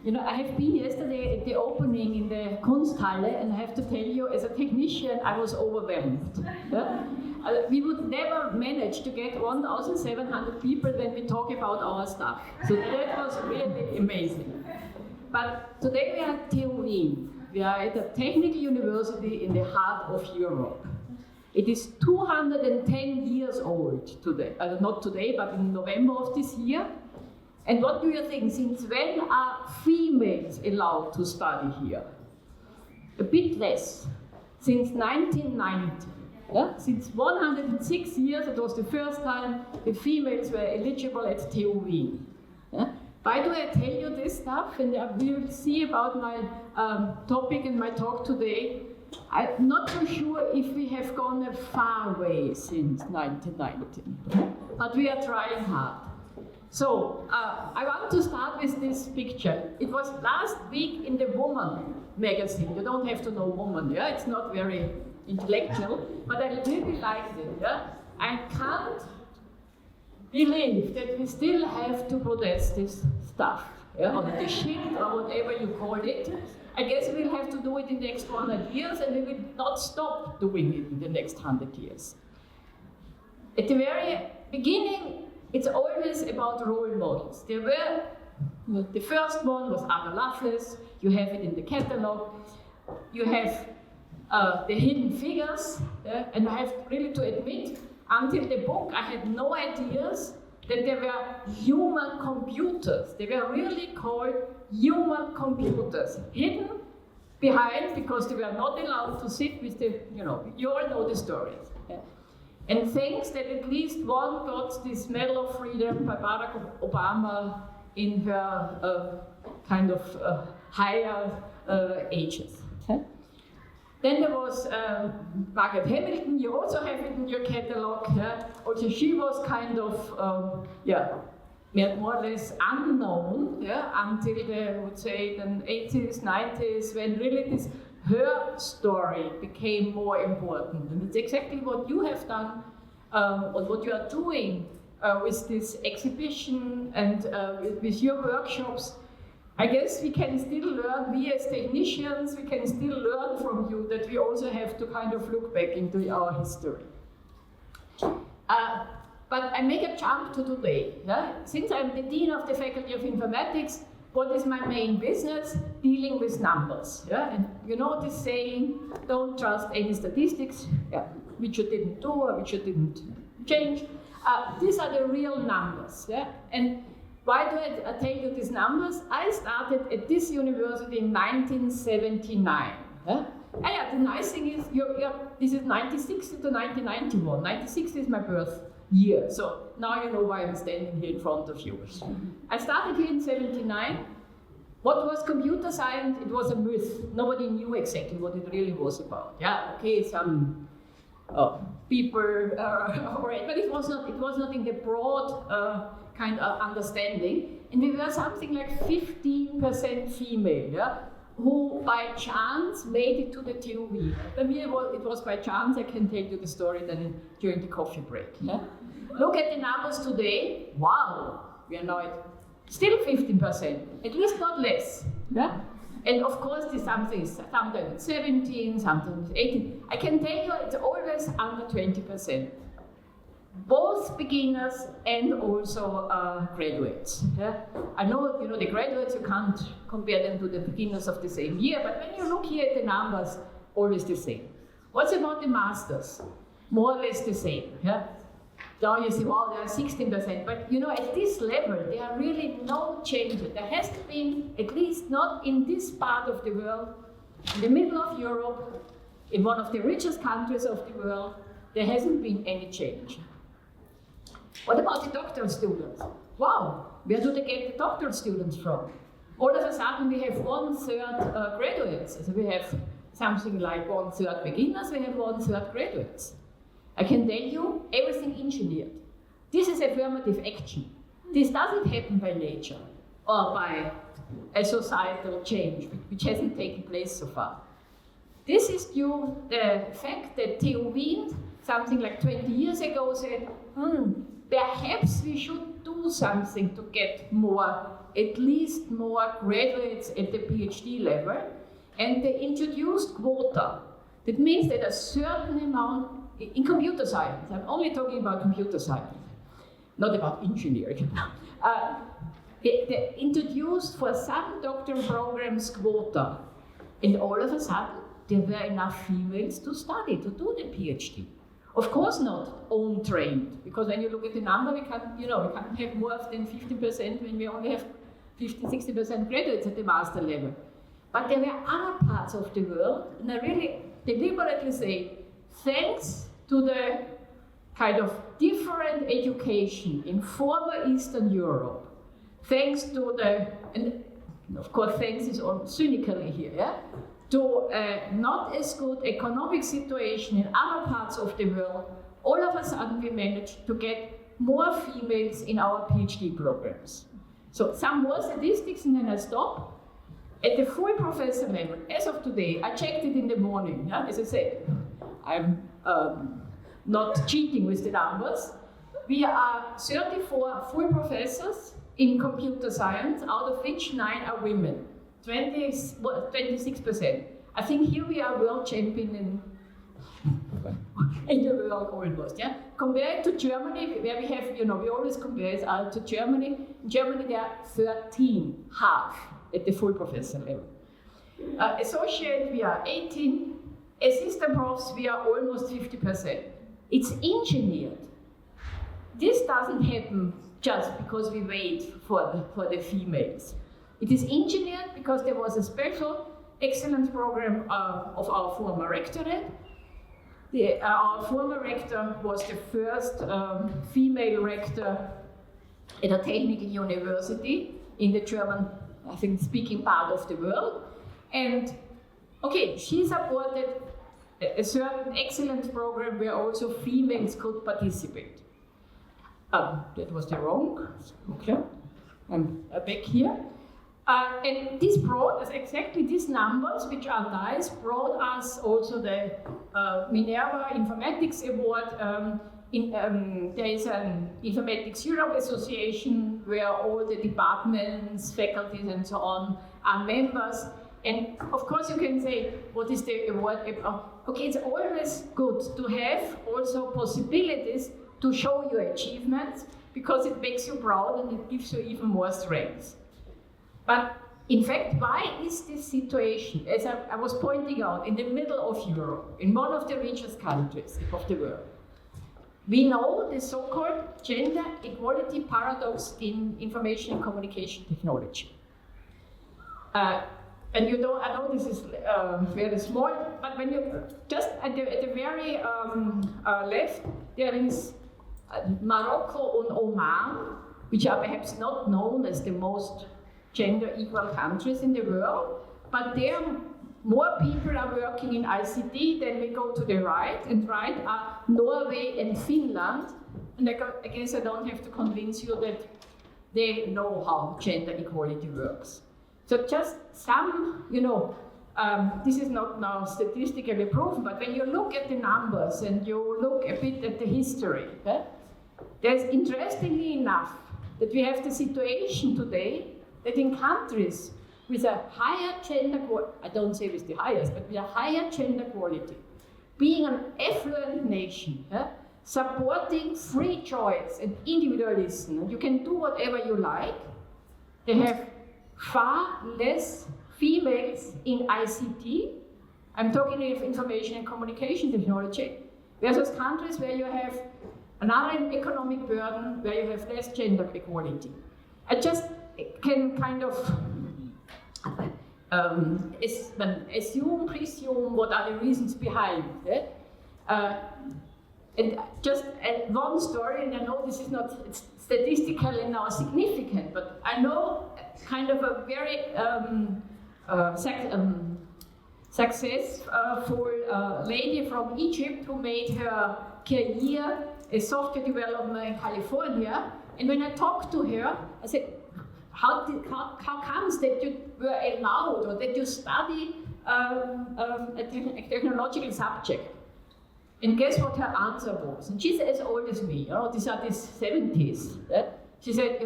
You know, I have been yesterday at the opening in the Kunsthalle, and I have to tell you, as a technician, I was overwhelmed. Yeah? We would never manage to get 1,700 people when we talk about our stuff. So that was really amazing. But today we are at TU Wien. We are at a technical university in the heart of Europe. It is 210 years old today. Not today, but in November of this year. And what do you think? Since when are females allowed to study here? A bit less. Since 1990. Yeah? Since 106 years, it was the first time the females were eligible at TU Wien. Yeah? Why do I tell you this stuff? And we will see about my topic in my talk today. I'm not so sure if we have gone a far way since 1990, but we are trying hard. So, I want to start with this picture. It was last week in the Woman magazine. You don't have to know Woman, yeah? It's not very intellectual, but I really liked it, yeah? I can't believe that we still have to protest this stuff, yeah? Or the shit, or whatever you call it. I guess we'll have to do it in the next 100 years, and we will not stop doing it in the next 100 years. At the very beginning, it's always about role models. There were, the first one was Ada Lovelace. You have it in the catalog. You have the hidden figures, and I have really to admit, until the book, I had no ideas that there were human computers. They were really called human computers, hidden behind because they were not allowed to sit with the, you all know the story. Yeah. And thanks that at least one got this Medal of Freedom by Barack Obama in her kind of higher ages. Okay. Then there was Margaret Hamilton. You also have it in your catalog. Yeah? Also, she was kind of, more or less unknown, yeah, until the, I would say, the 80s, 90s, when really her story became more important. And it's exactly what you have done, or what you are doing with this exhibition and with your workshops. I guess we can still learn, we as technicians, we can still learn from you that we also have to kind of look back into our history. But I make a jump to today. Yeah? Since I'm the Dean of the Faculty of Informatics, what is my main business? Dealing with numbers. Yeah? And you know this saying, don't trust any statistics, which you didn't do or which you didn't change. These are the real numbers. Yeah? And why do I tell you these numbers? I started at this university in 1979. Yeah? The nice thing is, this is 1960 to 1991. 1960 is my birth year, so now you know why I'm standing here in front of you. I started here in 79. What was computer science? It was a myth. Nobody knew exactly what it really was about. Yeah, okay, some people, but it was not in the broad kind of understanding. And we were something like 15% female, yeah, who by chance made it to the TU Wien. For me, it was by chance. I can tell you the story then during the coffee break. Yeah? Look at the numbers today. Wow, we are now at still 15%, at least not less. Yeah? And of course, sometimes 17, sometimes 18. I can tell you it's always under 20%. Both beginners and also graduates. Yeah? I know, the graduates, you can't compare them to the beginners of the same year, but when you look here at the numbers, always the same. What's about the masters? More or less the same. Yeah? Now you see, well, there are 16%, but at this level, there are really no changes. There hasn't been, at least not in this part of the world, in the middle of Europe, in one of the richest countries of the world, there hasn't been any change. What about the doctoral students? Wow, where do they get the doctoral students from? All of a sudden we have 1/3 graduates. So we have something like 1/3 beginners, we have 1/3 graduates. I can tell you, everything engineered. This is affirmative action. This doesn't happen by nature or by a societal change, which hasn't taken place so far. This is due to the fact that TU Wien, something like 20 years ago, said, perhaps we should do something to get more at least more graduates at the PhD level, and they introduced quota. That means that a certain amount, in computer science, I'm only talking about computer science, not about engineering. They introduced for some doctoral programs quota, and all of a sudden there were enough females to study, to do the PhD. Of course not own trained, because when you look at the number, we can't have more than 50% when we only have 50-60% graduates at the master level. But there were other parts of the world, and I really deliberately say, thanks to the kind of different education in former Eastern Europe, thanks to the, and of course thanks is all cynically here, yeah? To not as good economic situation in other parts of the world, all of a sudden we managed to get more females in our PhD programs. So some more statistics and then I stop. At the full professor level, as of today, I checked it in the morning, yeah? As I said, I'm not cheating with the numbers. We are 34 full professors in computer science, out of which 9 are women. 26%. I think here we are world champion in the world almost, yeah? Compared to Germany, where we have, we always compare it to Germany. In Germany, there are 13, half at the full professor level. Associate, we are 18. Assistant profs, we are almost 50%. It's engineered. This doesn't happen just because we wait for the females. It is engineered because there was a special excellence program of our former rectorate. Our former rector was the first female rector at a technical university in the German, I think, speaking part of the world. And okay, she supported a certain excellence program where also females could participate. That was the wrong. Okay, I'm back here. And this brought us exactly these numbers, which are nice, brought us also the Minerva Informatics Award. There is an Informatics Europe Association where all the departments, faculties and so on are members. And of course you can say, what is the award about? Okay, it's always good to have also possibilities to show your achievements, because it makes you proud and it gives you even more strength. But in fact, why is this situation, as I was pointing out, in the middle of Europe, in one of the richest countries of the world? We know the so-called gender equality paradox in information and communication technology. And I know this is very small, but when you just at the very left, there is Morocco and Oman, which are perhaps not known as the most gender equal countries in the world, but there more people are working in ICT. Then we go to the right, and right are Norway and Finland. And I guess I don't have to convince you that they know how gender equality works. So just some, this is not now statistically proven, but when you look at the numbers and you look a bit at the history, there's interestingly enough that we have the situation today that in countries with a higher gender quality, I don't say with the highest, but with a higher gender quality, being an affluent nation, supporting free choice and individualism, and you can do whatever you like, they have far less females in ICT. I'm talking of information and communication technology, versus countries where you have another economic burden, where you have less gender equality. I just can kind of presume what are the reasons behind it. And just one story, and I know this is not statistically now significant, but I know kind of a very successful lady from Egypt who made her career as software developer in California. And when I talked to her, I said, how comes that you were allowed or that you study a technological subject? And guess what her answer was? And she's as old as me, these are the 70s. She said,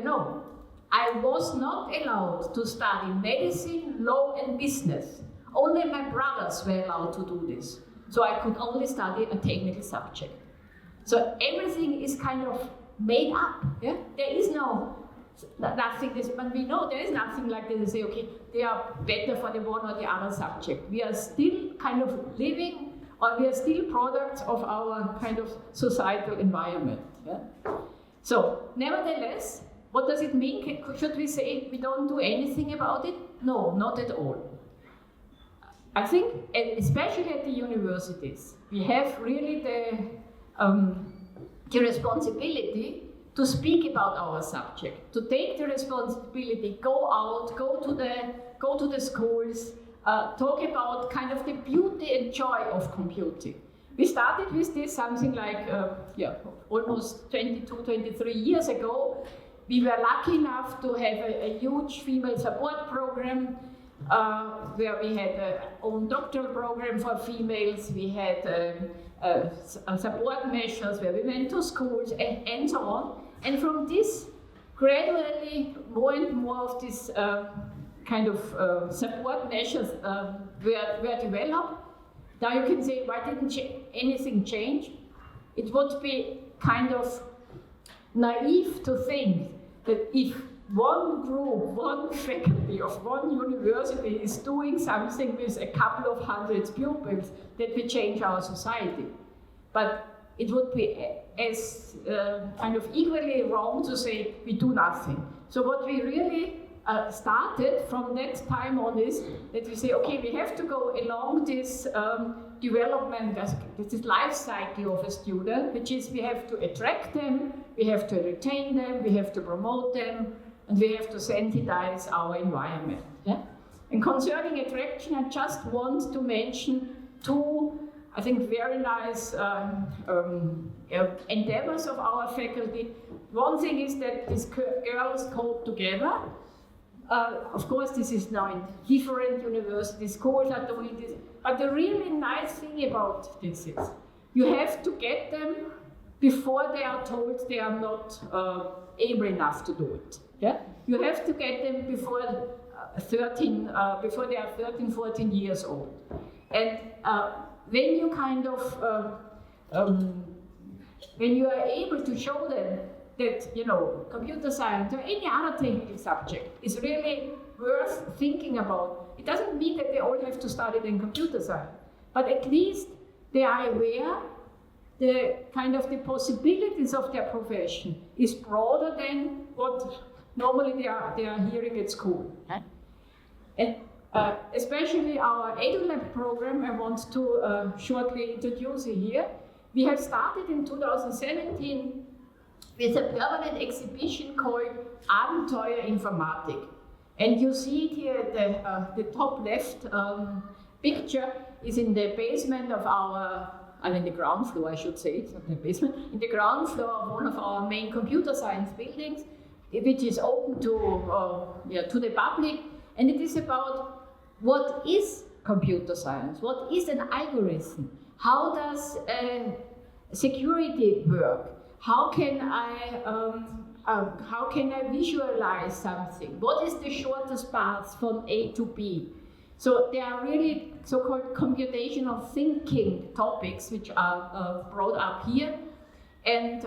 I was not allowed to study medicine, law, and business. Only my brothers were allowed to do this. So I could only study a technical subject. So everything is kind of made up. Yeah? There is nothing, but we know there is nothing like that to say, okay, they are better for the one or the other subject. We are still kind of living, or we are still products of our kind of societal environment. Yeah? So, nevertheless, what does it mean? Should we say we don't do anything about it? No, not at all. I think, especially at the universities, we have really the responsibility to speak about our subject, to take the responsibility, go out, go to the schools, talk about kind of the beauty and joy of computing. We started with this something like almost 22, 23 years ago. We were lucky enough to have a huge female support program where we had our own doctoral program for females. We had support measures where we went to schools and so on. And from this, gradually, more and more of these kind of support measures were developed. Now you can say, why didn't anything change? It would be kind of naive to think that if one group, one faculty of one university is doing something with a couple of hundred pupils, that we change our society. But it would be as kind of equally wrong to say we do nothing. So what we really started from that time on is that we say, okay, we have to go along this development, this life cycle of a student, which is we have to attract them, we have to retain them, we have to promote them, and we have to sensitize our environment. Yeah? And concerning attraction, I just want to mention two, I think, very nice endeavors of our faculty. One thing is that these girls cope together. Of course, this is now in different universities, schools are doing this, but the really nice thing about this is you have to get them before they are told they are not able enough to do it. Yeah? You have to get them before they are 13, 14 years old. And when you kind of, when you are able to show them that, you know, computer science or any other technical subject is really worth thinking about, it doesn't mean that they all have to study in computer science, but at least they are aware the kind of the possibilities of their profession is broader than what normally they are hearing at school. Okay? And especially our EduLab program, I want to shortly introduce it here. We have started in 2017 with a permanent exhibition called Abenteuer Informatik. And you see it here at the top left picture is in the basement of our, I mean the ground floor I should say, it's not the basement, in the ground floor of one of our main computer science buildings, which is open to the public. And it is about what is computer science, what is an algorithm, how does security work, how can I visualize something, what is the shortest path from A to B. So there are really so-called computational thinking topics which are brought up here. And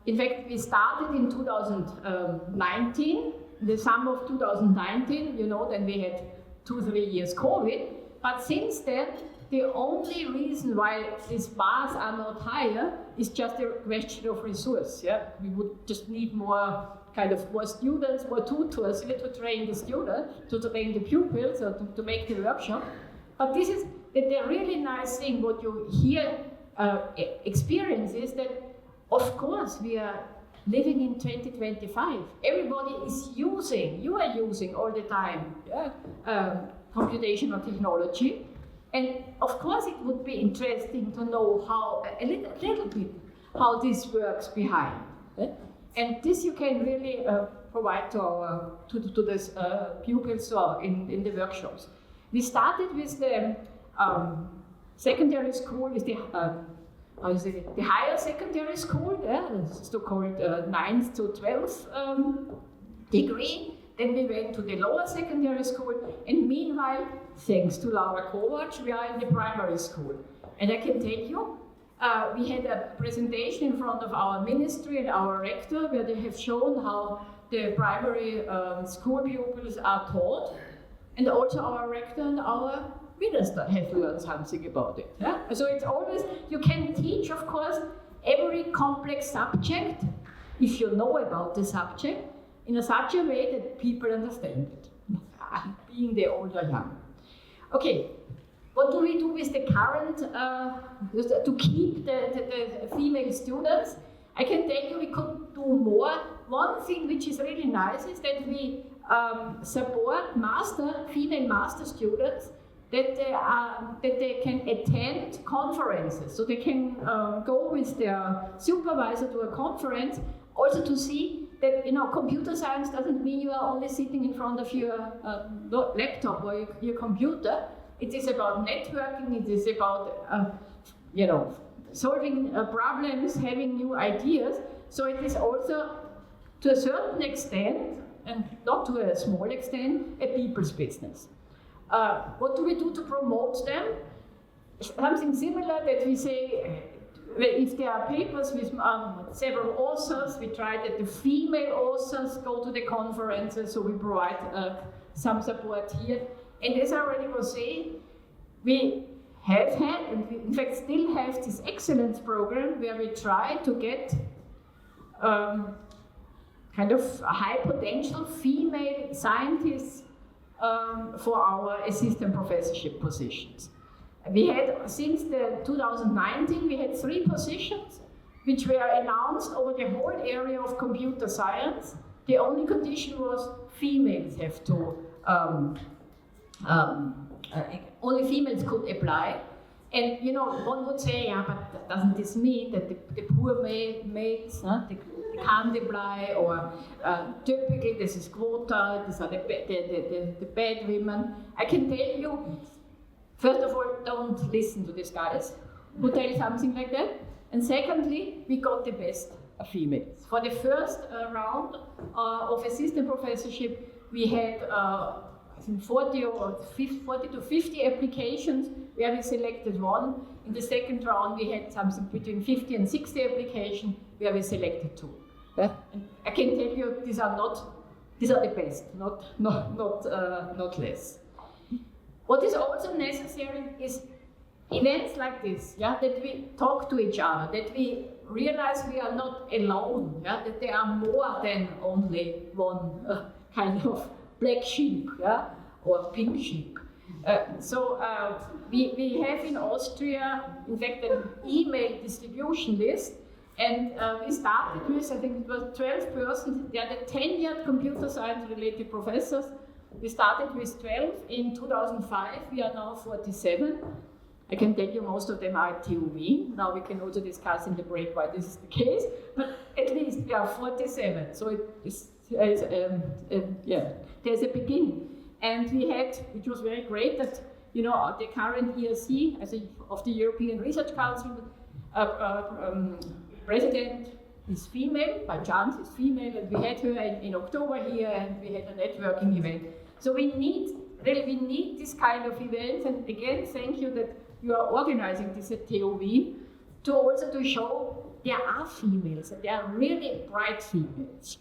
in fact, we started in 2019, the summer of 2019, you know, then we had 2-3 years COVID. But since then, the only reason why these bars are not higher is just a question of resource. Yeah? We would just need more students, more tutors to train the students, to train the pupils, or to make the workshop. But this is the really nice thing, what you here experience is that, of course, we are living in 2025. Everybody is using, you are using all the time, computational technology. And of course it would be interesting to know how, a little bit, how this works behind. And this you can really provide to the pupils in the workshops. We started with the secondary school, with the higher secondary school, so-called 9th to 12th degree. Then we went to the lower secondary school, and meanwhile, thanks to Laura Kovac, we are in the primary school. And I can tell you, we had a presentation in front of our ministry and our rector where they have shown how the primary school pupils are taught, and also our rector and our minister have learned something about it. Yeah? So it's always, you can teach, of course, every complex subject, if you know about the subject, in such a way that people understand it, being they old or young. Okay, what do we do with the current, to keep the female students? I can tell you we could do more. One thing which is really nice is that we support female master students, that they can attend conferences. So they can go with their supervisor to a conference, also to see that, you know, computer science doesn't mean you are only sitting in front of your laptop or your computer. It is about networking, it is about, you know, solving problems, having new ideas. So it is also, to a certain extent, and not to a small extent, a people's business. What do we do to promote them? Something similar that we say, if there are papers with several authors, we try that the female authors go to the conferences, so we provide some support here. And as I already was saying, we have had, and we in fact still have, this excellence program where we try to get kind of high potential female scientists for our assistant professorship positions. We had, since 2019, we had 3 positions which were announced over the whole area of computer science. The only condition was females have to, only females could apply. And you know, one would say, yeah, but doesn't this mean that the poor males, they can't apply, or typically this is quota, these are the bad women. I can tell you, first of all, don't listen to these guys who tell something like that. And secondly, we got the best females. For the first round of assistant professorship, we had I think 40 to 50 applications, where we selected one. In the second round, we had something between 50 and 60 applications, where we selected 2. Yeah? And I can tell you, these are the best, not less. What is also necessary is events like this, yeah, that we talk to each other, that we realize we are not alone, yeah, that there are more than only one kind of black sheep, yeah, or pink sheep. So we have in Austria, in fact, an email distribution list, and we started with, I think it was 12 persons, they are the tenured computer science related professors. We started with 12 in 2005, we are now 47. I can tell you most of them are at TU Wien. Now we can also discuss in the break why this is the case, but at least we are 47, so there's a beginning. And we had, which was very great, that, you know, the current ERC, of the European Research Council, president is female, by chance is female, and we had her in October here, and we had a networking event. So we need this kind of events, and again, thank you that you are organizing this at TU Wien, to show there are females, and there are really bright females.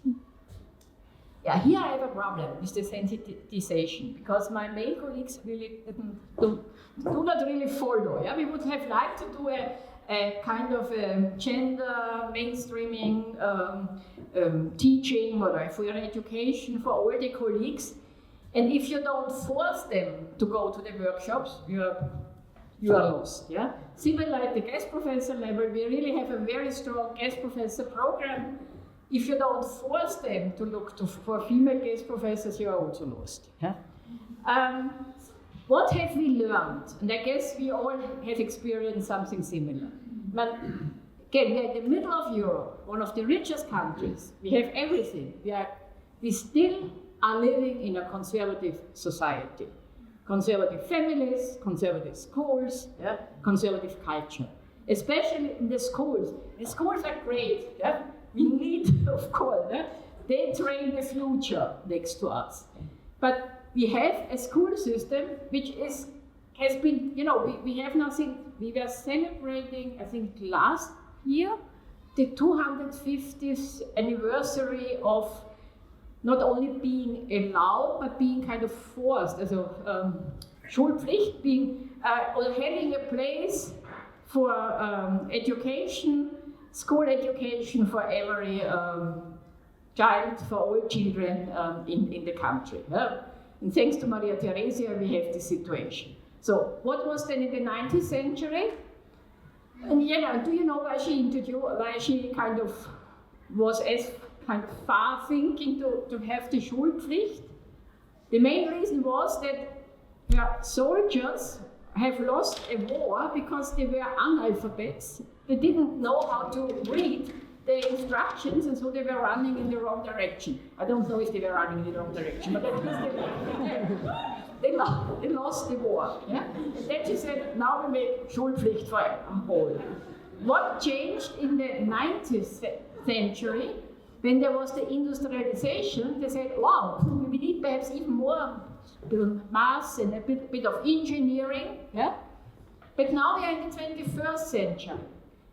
Yeah, here I have a problem with the sensitization, because my male colleagues really do not really follow. Yeah? We would have liked to do a kind of gender mainstreaming teaching or for education for all the colleagues. And if you don't force them to go to the workshops, you are lost. Yeah? Similar at the guest professor level, we really have a very strong guest professor program. If you don't force them to look for female guest professors, you are also lost. Yeah? What have we learned? And I guess we all have experienced something similar. But again, we are in the middle of Europe, one of the richest countries. We have everything. We still are living in a conservative society. Conservative families, conservative schools, yeah? Conservative culture. Especially in the schools. The schools are great. Yeah? We need, of course, They train the future next to us. But we have a school system which has been, we have nothing. We were celebrating, I think last year, the 250th anniversary of not only being allowed, but being kind of forced, also Schulpflicht, being or having a place for education, school education for every child, for all children in the country. And thanks to Maria Theresia, we have this situation. So what was then in the 19th century? And do you know why she kind of was as kind of far thinking to have the Schulpflicht? The main reason was that soldiers have lost a war because they were analphabets. They didn't know how to read the instructions, and so they were running in the wrong direction. I don't know if they were running in the wrong direction, but at least they lost the war. Yeah? And then she said, now we make Schulpflicht for all. What changed in the 19th century, when there was the industrialization, they said, wow, we need perhaps even more maths and a bit of engineering. Yeah? But now we are in the 21st century.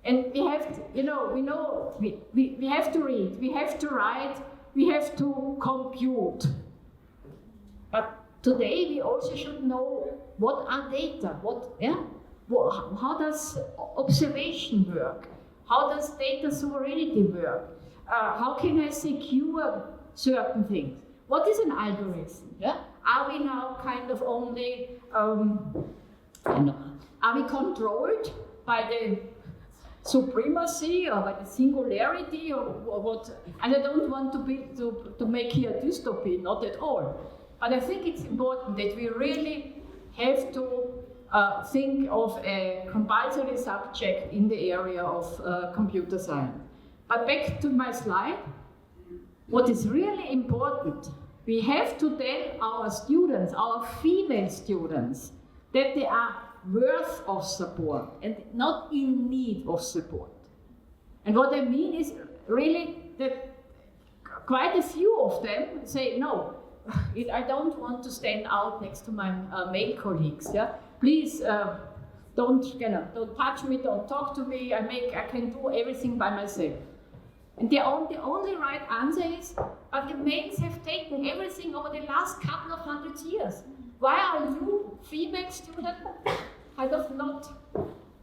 And we have to, we have to read, we have to write, we have to compute. But today we also should know what are data, how does observation work, how does data sovereignty work, how can I secure certain things, what is an algorithm? Yeah? Are we now kind of only, are we controlled by the supremacy or by the singularity or what? And I don't want to make here a dystopy, not at all. But I think it's important that we really have to think of a compulsory subject in the area of computer science. But back to my slide, what is really important, we have to tell our students, our female students, that they are worth of support and not in need of support. And what I mean is really that quite a few of them say, no, I don't want to stand out next to my male colleagues. Yeah? Please don't touch me, don't talk to me, I can do everything by myself. And the only right answer is, but the males have taken everything over the last couple of 100 years. Why are you, female students, kind of not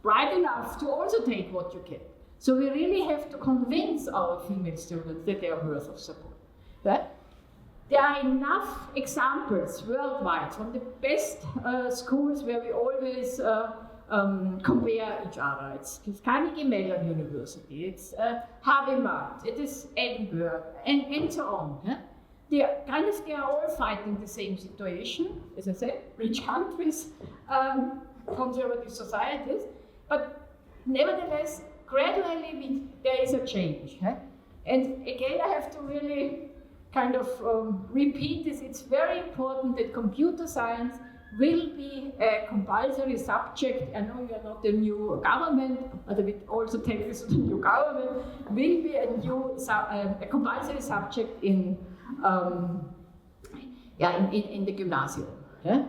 bright enough to also take what you can? So we really have to convince our female students that they are worth of support. Right? There are enough examples worldwide from the best schools where we always compare each other. It's Carnegie Mellon University, it's Harvard, it is Edinburgh, and so on. Yeah? They are all fighting the same situation, as I said, rich countries, conservative societies, but nevertheless, gradually there is a change. Yeah? And again, I have to really kind of repeat this. It's very important that computer science will be a compulsory subject. I know you're not the new government, but I will also take this to the new government, will be a compulsory subject in the gymnasium. Yeah?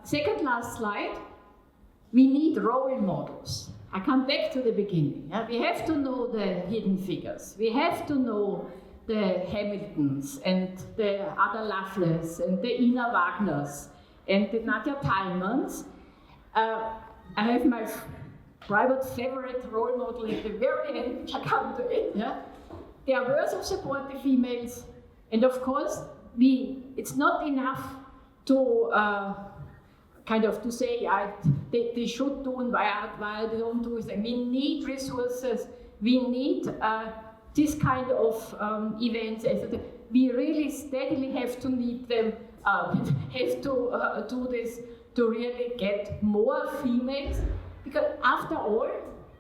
Second last slide, we need role models. I come back to the beginning. Yeah? We have to know the hidden figures. We have to know the Hamiltons and the Ada Lovelace and the Ina Wagners and the Nadia Talmans. I have my private favorite role model at the very end, which I come to it. Yeah? They are worth of support, the females. And of course, it's not enough to to say they should do and why they don't do it. We need resources. We need this kind of events. We really steadily have to need them. Have to do this to really get more females, because after all,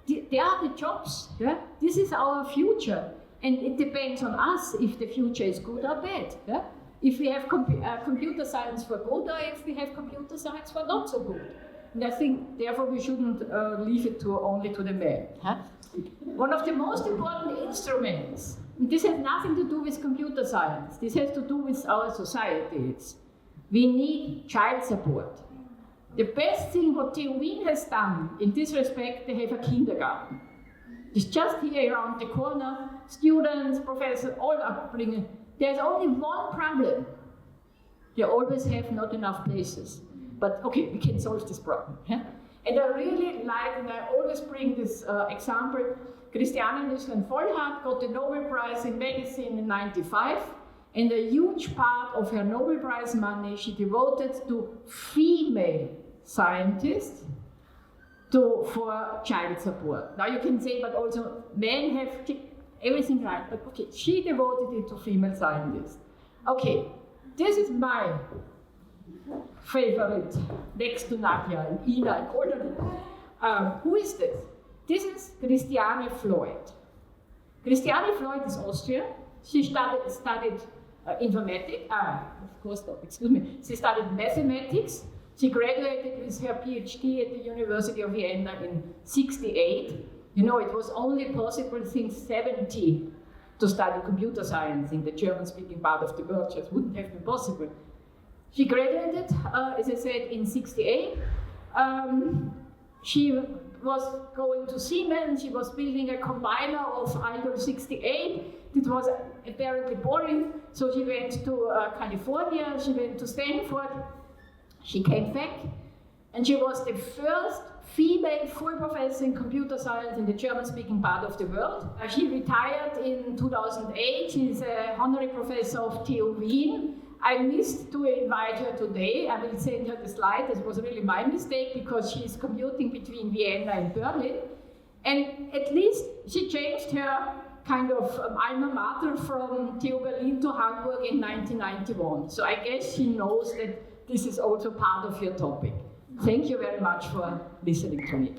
they are the jobs. Yeah? This is our future, and it depends on us if the future is good or bad. Yeah? If we have computer science for good, or if we have computer science for not so good. And I think, therefore, we shouldn't leave it only to the men. Huh? One of the most important instruments This has nothing to do with computer science. This has to do with our societies. We need child support. The best thing what TU Wien has done in this respect, they have a kindergarten. It's just here around the corner. Students, professors, all upbringing. There's only one problem. They always have not enough places. But okay, we can solve this problem. Yeah? And I really like, and I always bring this example, Christiane Nüsslein-Vollhardt got the Nobel Prize in Medicine in '95, and a huge part of her Nobel Prize money she devoted to female scientists for child support. Now you can say, but also men have everything right, but okay, she devoted it to female scientists. Okay, this is my favorite, next to Nadia and Ina and all of them. Who is this? This is Christiane Floyd. Christiane Floyd is Austrian. She studied informatics, of course not, excuse me. She studied mathematics. She graduated with her PhD at the University of Vienna in '68. You know, it was only possible since '70 to study computer science in the German-speaking part of the world. Just wouldn't have been possible. She graduated, as I said, in '68. She was going to Siemens. She was building a compiler of IDOL 68. It was apparently boring, so she went to California. She went to Stanford. She came back, and she was the first female full professor in computer science in the German-speaking part of the world. She retired in 2008. She's an honorary professor of TU Wien. I missed to invite her today. I will send her the slide. This was really my mistake because she's commuting between Vienna and Berlin. And at least she changed her kind of alma mater from TU Berlin to Hamburg in 1991. So I guess she knows that this is also part of your topic. Thank you very much for listening to me.